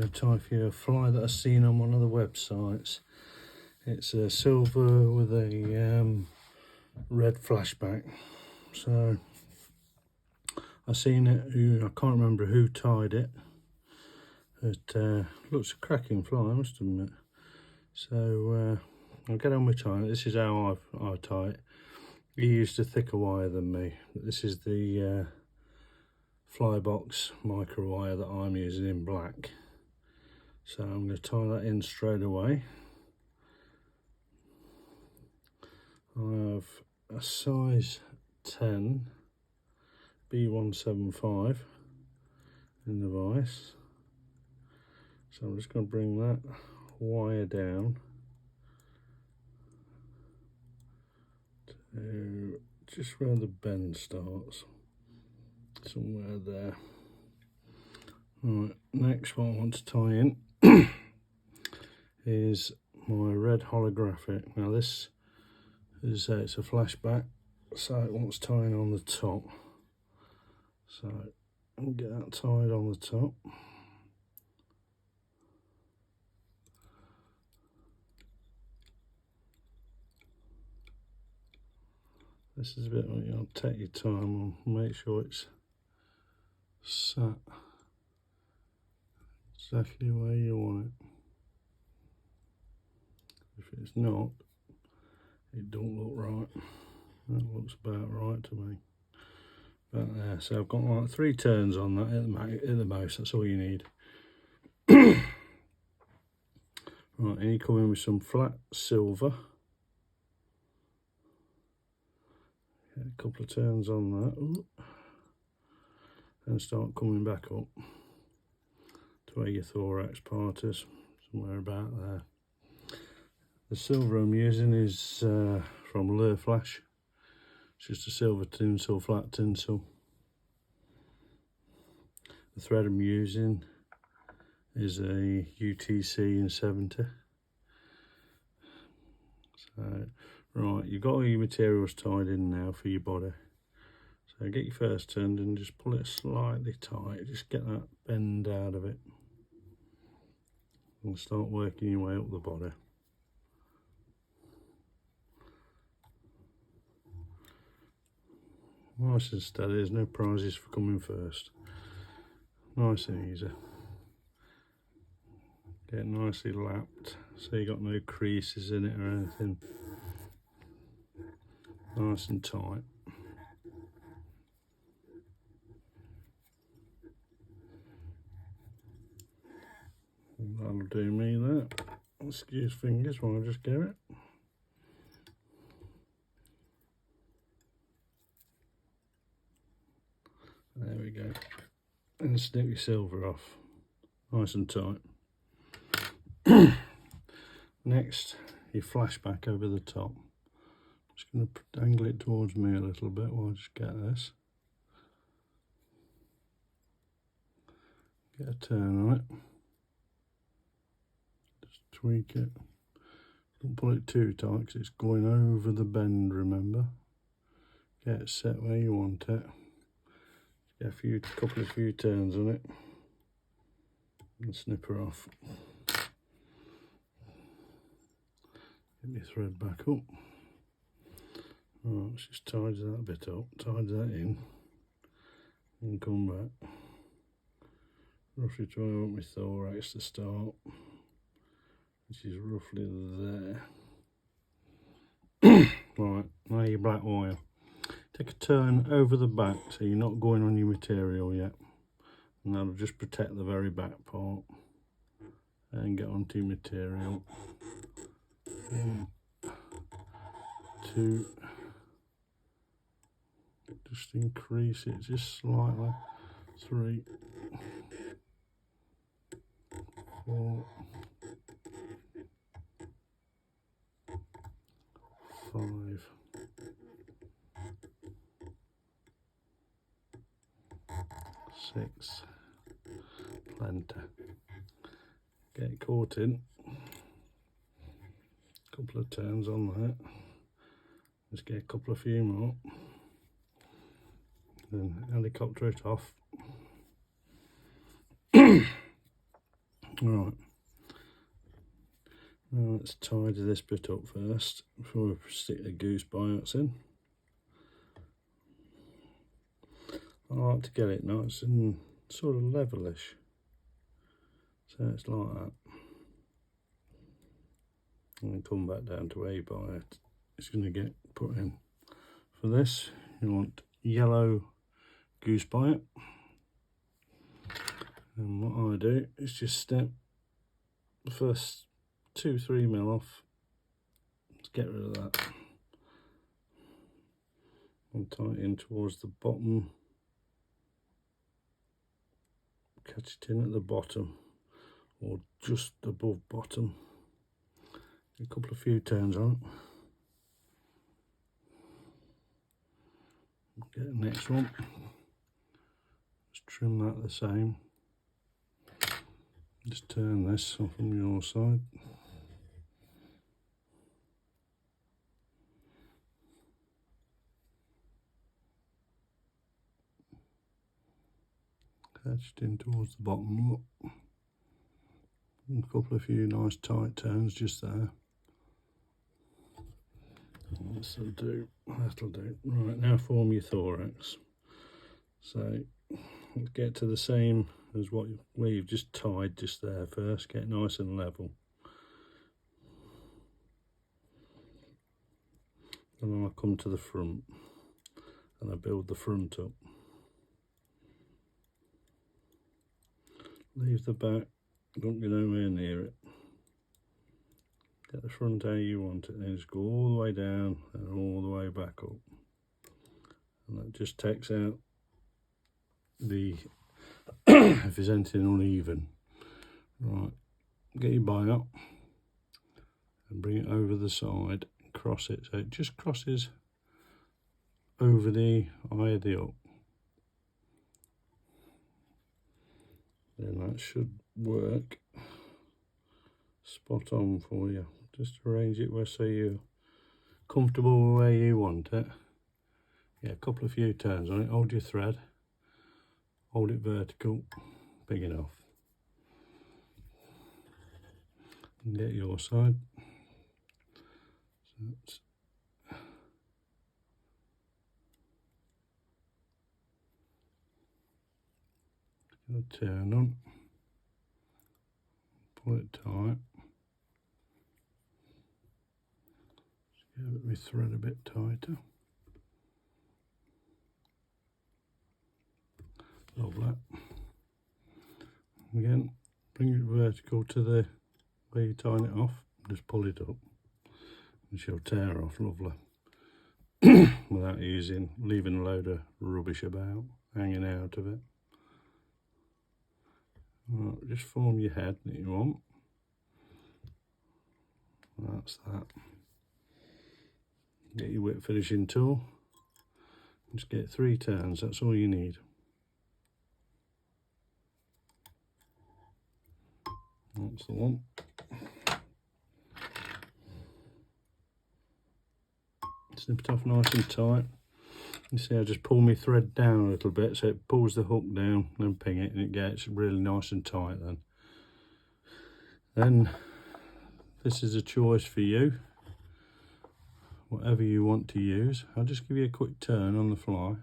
going to tie for you a fly that I've seen on one of the websites. It's a silver with a red flashback. So I've seen it. I can't remember who tied it. It looks a cracking fly, I must admit. So I'll get on with tying it. This is how I tie it. He used a thicker wire than me. This is the fly box micro wire that I'm using in black. So I'm going to tie that in straight away. I have a size 10 B175 in the vise. So I'm just going to bring that wire down to just where the bend starts, somewhere there. Right, next what I want to tie in is my red holographic. Now this is it's a flashback, so it wants tying on the top. So I'll get that tied on the top. This is a bit like you'll take your time on, make sure it's sat exactly where you want it. If it's not, it don't look right. That looks about right to me. About there. So I've got like 3 turns on that at the most. That's all you need. Right, and you come in with some flat silver. Get a couple of turns on that. Ooh. And start coming back up to where your thorax part is, somewhere about there. The silver I'm using is from Lure Flash. It's just a silver tinsel, flat tinsel. The thread I'm using is a UTC in 70. So, right, you've got all your materials tied in now for your body. So get your first turned and just pull it slightly tight, just get that bend out of it. And start working your way up the body. Nice and steady, there's no prizes for coming first. Nice and easy. Get nicely lapped so you got no creases in it or anything. Nice and tight. And that'll do me that. Excuse fingers while I just get it. There we go. And snip your silver off. Nice and tight. Next, your flashback over the top. Just going to angle it towards me a little bit while I just get this. Get a turn on it. Just tweak it. Don't pull it too tight because it's going over the bend, remember. Get it set where you want it. Get a couple of turns on it. And snip her off. Get my thread back up. Right, let's just tidy that bit up, tidy that in, and come back. Roughly to where I want my thorax to start, which is roughly there. Right, now your black wire. Take a turn over the back so you're not going on your material yet. And that'll just protect the very back part. And get onto your material. 1, 2. Just increase it just slightly. 3, 4, 5, 6. Plenty. Get it caught in. Couple of turns on that. Just get a few more. Then helicopter it off. Right, now let's tidy this bit up first before we stick the goose biots in. I like to get it nice and sort of levelish, so it's like that, and then come back down to a biot. It's going to get put in. For this, you want yellow goose biot, and what I do is just snip the first 2-3 mil off. Let's get rid of that and tie it in towards the bottom. Catch it in at the bottom or just above bottom. A couple of few turns on it. Get the next one. Just trim that the same. Just turn this off from your side. Catch it in towards the bottom. Look. And a couple of few nice tight turns just there. That'll do. That'll do. Right, now form your thorax. So let's get to the same as where you've just tied just there first. Get nice and level. And then I'll come to the front and I build the front up. Leave the back, don't get nowhere near it. Get the front how you want it, and then just go all the way down and all the way back up. And that just takes out the if there's anything uneven. Right, get your biot and bring it over the side, cross it so it just crosses over the eye of the up. Then that should work spot on for you. Just arrange it where so you're comfortable where you want it. Yeah, a couple of few turns on it. Hold your thread, hold it vertical, big enough. And get your side. So it's turn on, pull it tight. Just give my thread a bit tighter. Lovely. Again, bring it vertical to the where you tying it off. Just pull it up, and she'll tear off. Lovely. Without leaving a load of rubbish about hanging out of it. Right, just form your head that you want. That's that. Get your whip finishing tool. Just get 3 turns, that's all you need. That's the one. Snip it off nice and tight. You see I just pull my thread down a little bit so it pulls the hook down, then ping it and it gets really nice and tight then. Then this is a choice for you, whatever you want to use. I'll just give you a quick turn on the fly.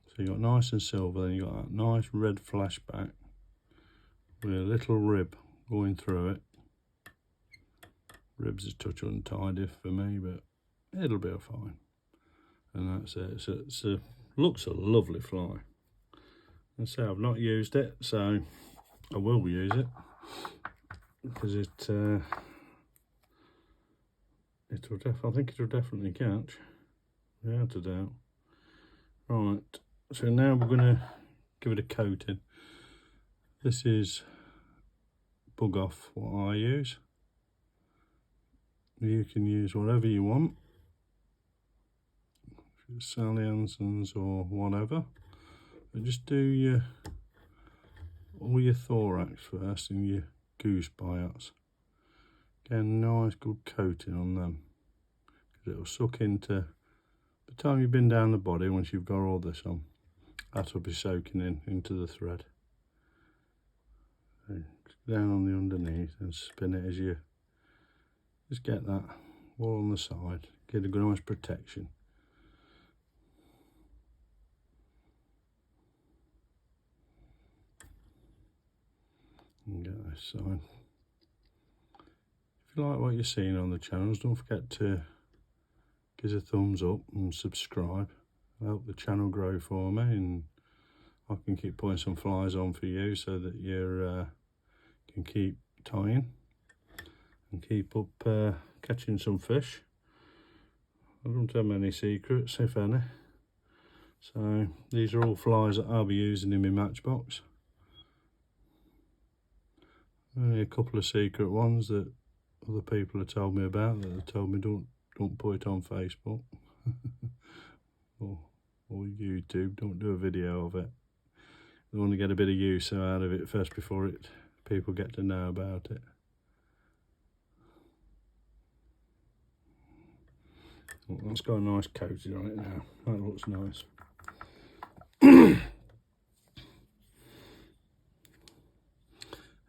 So you got nice and silver, then you got that nice red flashback with a little rib going through it. Rib's a touch untidy for me, but it'll be fine. And that's it. It looks a lovely fly. And so I've not used it, so I will use it because I think it'll definitely catch, without a doubt. Right, so now we're going to give it a coating. This is Bug Off, what I use. You can use whatever you want. Sally Hansen's or whatever, but just do all your thorax first and your goose biots. Get a nice good coating on them because it'll suck into, by the time you've been down the body, once you've got all this on, that'll be soaking into the thread. So down on the underneath and spin it as you just get that all on the side, get a good nice protection. And get this side. If you like what you're seeing on the channels, don't forget to give us a thumbs up and subscribe. Help the channel grow for me, and I can keep putting some flies on for you so that you can keep tying and keep up catching some fish. I don't have many secrets, if any. So these are all flies that I'll be using in my matchbox. Only a couple of secret ones that other people have told me about, that have told me don't put it on Facebook or YouTube. Don't do a video of it. I want to get a bit of use out of it first before people get to know about it. Well, that's got a nice coating on it now. That looks nice.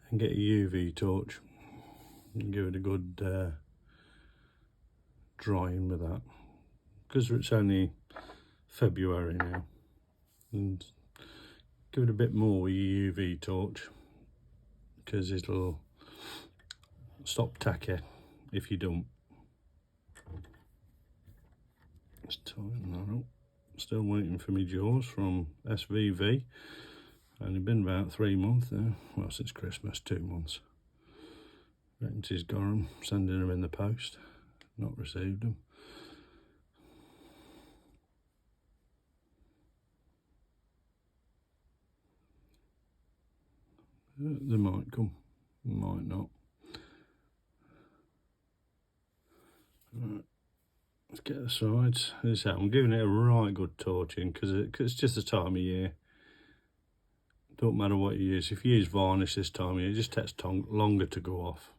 And get a UV torch and give it a good drying with that, because it's only February now, and give it a bit more with your UV torch, because it'll stop tacky if you don't. Just tighten that up. Still waiting for my jaws from SVV. Only been about 3 months now. Well, since Christmas, 2 months. Reckon he's got them, sending them in the post. Not received them. They might come, might not. Right, let's get the sides. I'm giving it a right good torching, because it's just the time of year. Don't matter what you use. If you use varnish this time of year, it just takes longer to go off.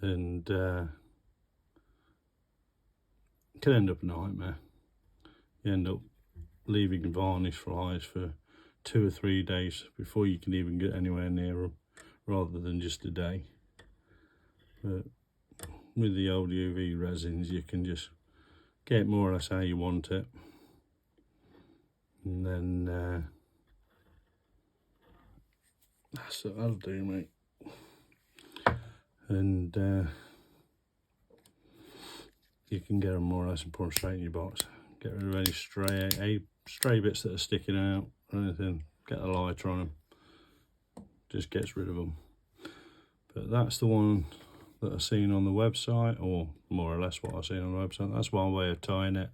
And it can end up a nightmare. You end up leaving varnish flies for 2 or 3 days before you can even get anywhere near them, rather than just a day. But with the old UV resins, you can just get it more or less how you want it, and then that'll do, mate. And you can get them more or less and put them straight in your box. Get rid of any stray bits that are sticking out or anything. Get a lighter on them, just gets rid of them. But that's the one that I've seen on the website, or more or less what I've seen on the website. That's one way of tying it.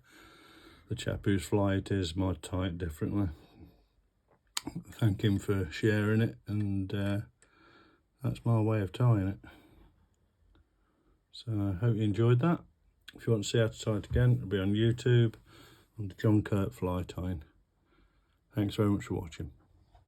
The chap whose fly it is might tie it differently. Thank him for sharing it, and that's my way of tying it. So I hope you enjoyed that. If you want to see how to tie it again, it'll be on YouTube under John Kirk Fly Tying. Thanks very much for watching.